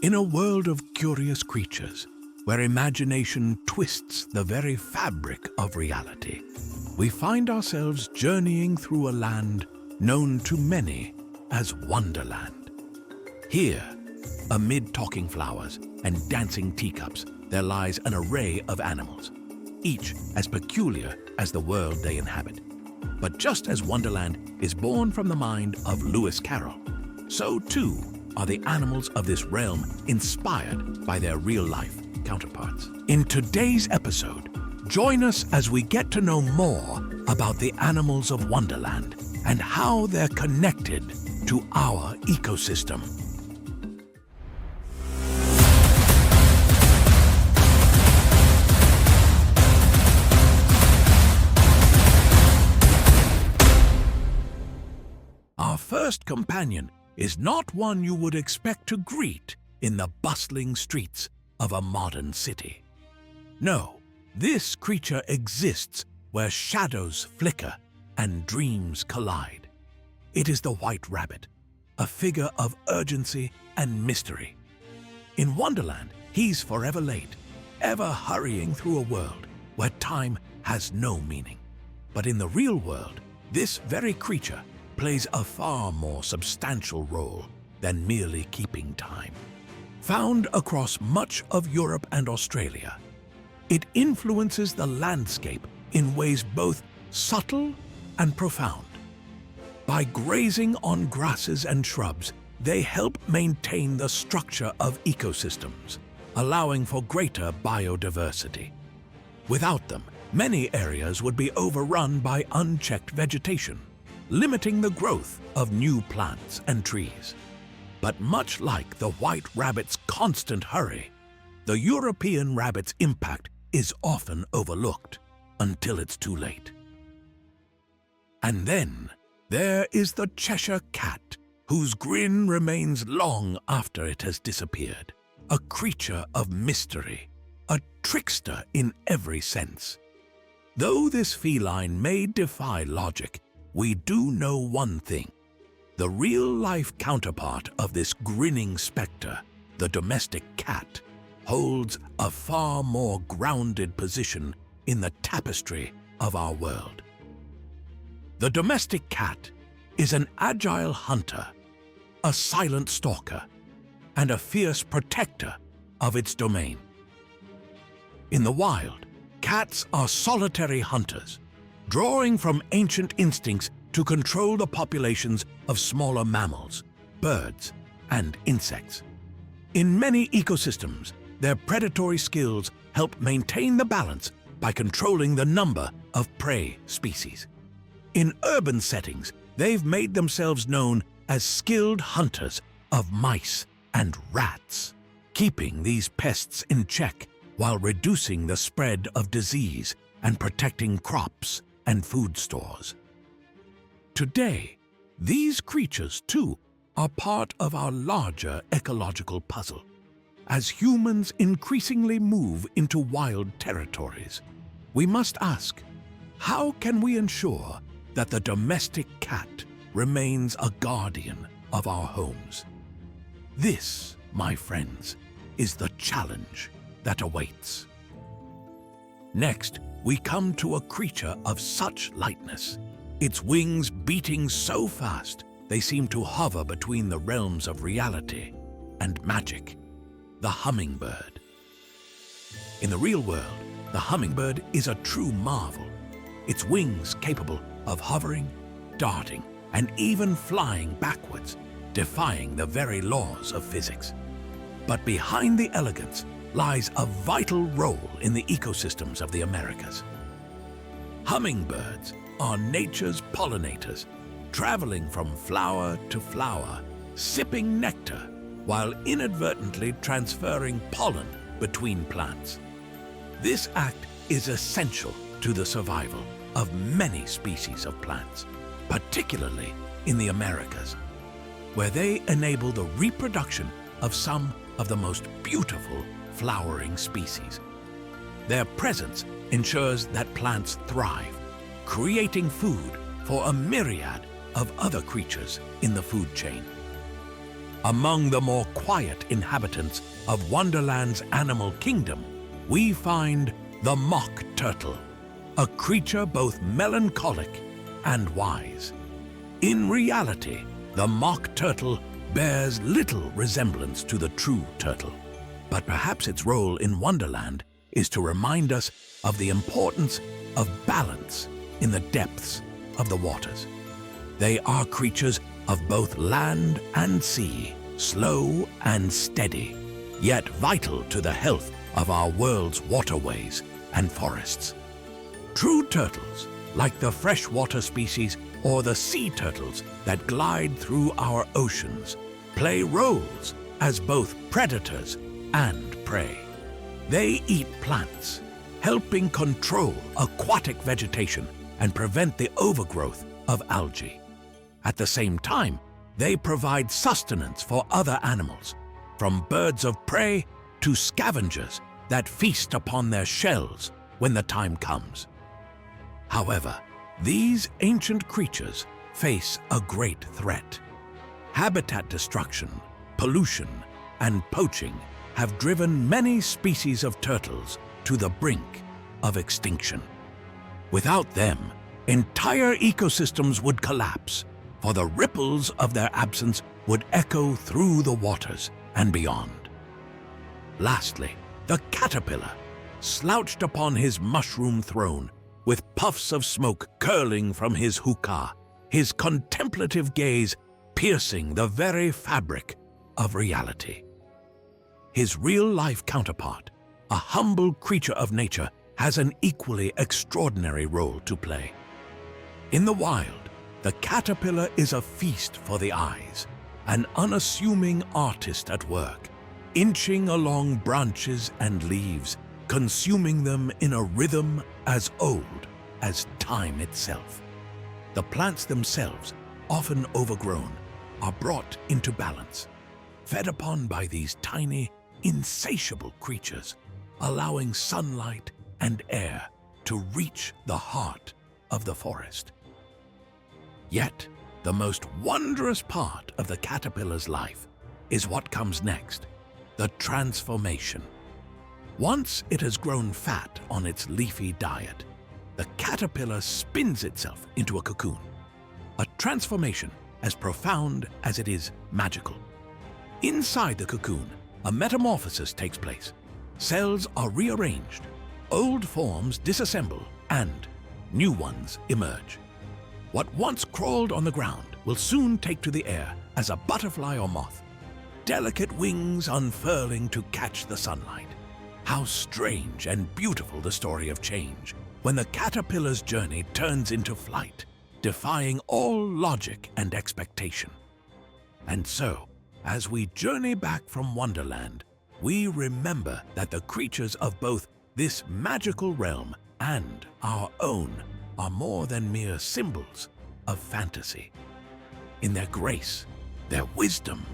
In a world of curious creatures, where imagination twists the very fabric of reality, we find ourselves journeying through a land known to many as Wonderland. Here, amid talking flowers and dancing teacups, there lies an array of animals, each as peculiar as the world they inhabit. But just as Wonderland is born from the mind of Lewis Carroll, so too are the animals of this realm inspired by their real-life counterparts. In today's episode, join us as we get to know more about the animals of Wonderland and how they're connected to our ecosystem. Our first companion is not one you would expect to greet in the bustling streets of a modern city. No, this creature exists where shadows flicker and dreams collide. It is the white rabbit, a figure of urgency and mystery. In Wonderland, he's forever late, ever hurrying through a world where time has no meaning. But in the real world, this very creature plays a far more substantial role than merely keeping time. Found across much of Europe and Australia, it influences the landscape in ways both subtle and profound. By grazing on grasses and shrubs, they help maintain the structure of ecosystems, allowing for greater biodiversity. Without them, many areas would be overrun by unchecked vegetation, limiting the growth of new plants and trees. But much like the white rabbit's constant hurry, the European rabbit's impact is often overlooked until it's too late. And then there is the Cheshire Cat, whose grin remains long after it has disappeared. A creature of mystery, a trickster in every sense. Though this feline may defy logic, we do know one thing. The real-life counterpart of this grinning spectre, the domestic cat, holds a far more grounded position in the tapestry of our world. The domestic cat is an agile hunter, a silent stalker, and a fierce protector of its domain. In the wild, cats are solitary hunters, drawing from ancient instincts to control the populations of smaller mammals, birds, and insects. In many ecosystems, their predatory skills help maintain the balance by controlling the number of prey species. In urban settings, they've made themselves known as skilled hunters of mice and rats, keeping these pests in check while reducing the spread of disease and protecting crops and food stores. Today, these creatures, too, are part of our larger ecological puzzle. As humans increasingly move into wild territories, we must ask, how can we ensure that the domestic cat remains a guardian of our homes? This, my friends, is the challenge that awaits. Next, we come to a creature of such lightness, its wings beating so fast they seem to hover between the realms of reality and magic, the hummingbird. In the real world, the hummingbird is a true marvel, its wings capable of hovering, darting, and even flying backwards, defying the very laws of physics. But behind the elegance lies a vital role in the ecosystems of the Americas. Hummingbirds are nature's pollinators, traveling from flower to flower, sipping nectar, while inadvertently transferring pollen between plants. This act is essential to the survival of many species of plants, particularly in the Americas, where they enable the reproduction of some of the most beautiful flowering species. Their presence ensures that plants thrive, creating food for a myriad of other creatures in the food chain. Among the more quiet inhabitants of Wonderland's animal kingdom, we find the mock turtle, a creature both melancholic and wise. In reality, the mock turtle bears little resemblance to the true turtle, but perhaps its role in Wonderland is to remind us of the importance of balance in the depths of the waters. They are creatures of both land and sea, slow and steady, yet vital to the health of our world's waterways and forests. True turtles, like the freshwater species or the sea turtles that glide through our oceans, play roles as both predators and prey. They eat plants, helping control aquatic vegetation and prevent the overgrowth of algae. At the same time, they provide sustenance for other animals, from birds of prey to scavengers that feast upon their shells when the time comes. However, these ancient creatures face a great threat. Habitat destruction, pollution, and poaching have driven many species of turtles to the brink of extinction. Without them, entire ecosystems would collapse, for the ripples of their absence would echo through the waters and beyond. Lastly, the caterpillar, slouched upon his mushroom throne, with puffs of smoke curling from his hookah, his contemplative gaze piercing the very fabric of reality. His real-life counterpart, a humble creature of nature, has an equally extraordinary role to play. In the wild, the caterpillar is a feast for the eyes, an unassuming artist at work, inching along branches and leaves, consuming them in a rhythm as old as time itself. The plants themselves, often overgrown, are brought into balance, fed upon by these tiny, insatiable creatures, allowing sunlight and air to reach the heart of the forest. Yet, the most wondrous part of the caterpillar's life is what comes next, the transformation. Once it has grown fat on its leafy diet, the caterpillar spins itself into a cocoon, a transformation as profound as it is magical. Inside the cocoon, a metamorphosis takes place. Cells are rearranged, old forms disassemble, and new ones emerge. What once crawled on the ground will soon take to the air as a butterfly or moth, delicate wings unfurling to catch the sunlight. How strange and beautiful the story of change, when the caterpillar's journey turns into flight, defying all logic and expectation. And so, as we journey back from Wonderland, we remember that the creatures of both this magical realm and our own are more than mere symbols of fantasy. In their grace, their wisdom,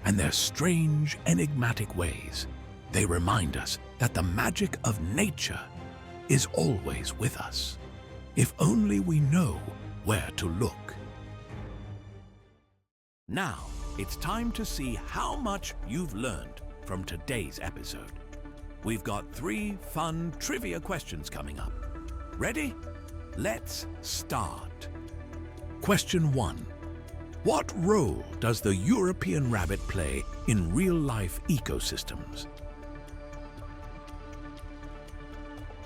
and their strange, enigmatic ways, they remind us that the magic of nature is always with us, if only we know where to look. Now, it's time to see how much you've learned from today's episode. We've got 3 fun trivia questions coming up. Ready? Let's start. Question 1. What role does the European rabbit play in real-life ecosystems?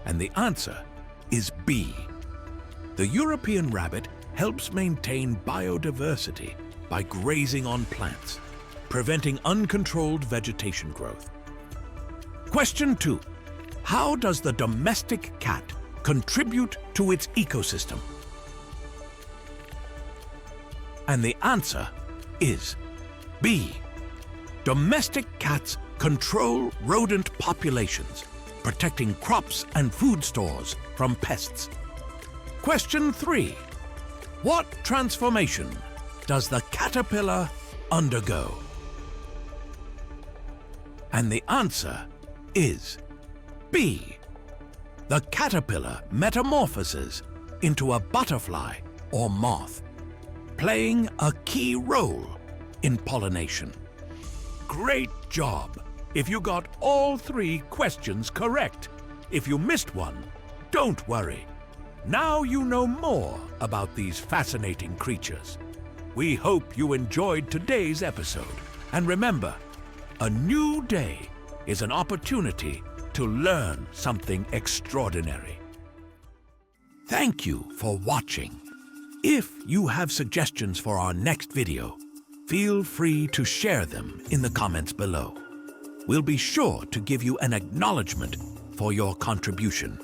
And the answer is B. The European rabbit helps maintain biodiversity by grazing on plants, preventing uncontrolled vegetation growth. Question 2. How does the domestic cat contribute to its ecosystem? And the answer is B. Domestic cats control rodent populations, protecting crops and food stores from pests. Question 3. What transformation does the caterpillar undergo? And the answer is B. The caterpillar metamorphoses into a butterfly or moth, playing a key role in pollination. Great job! If you got all 3 questions correct. If you missed one, don't worry. Now you know more about these fascinating creatures. We hope you enjoyed today's episode. And remember, a new day is an opportunity to learn something extraordinary. Thank you for watching. If you have suggestions for our next video, feel free to share them in the comments below. We'll be sure to give you an acknowledgement for your contribution.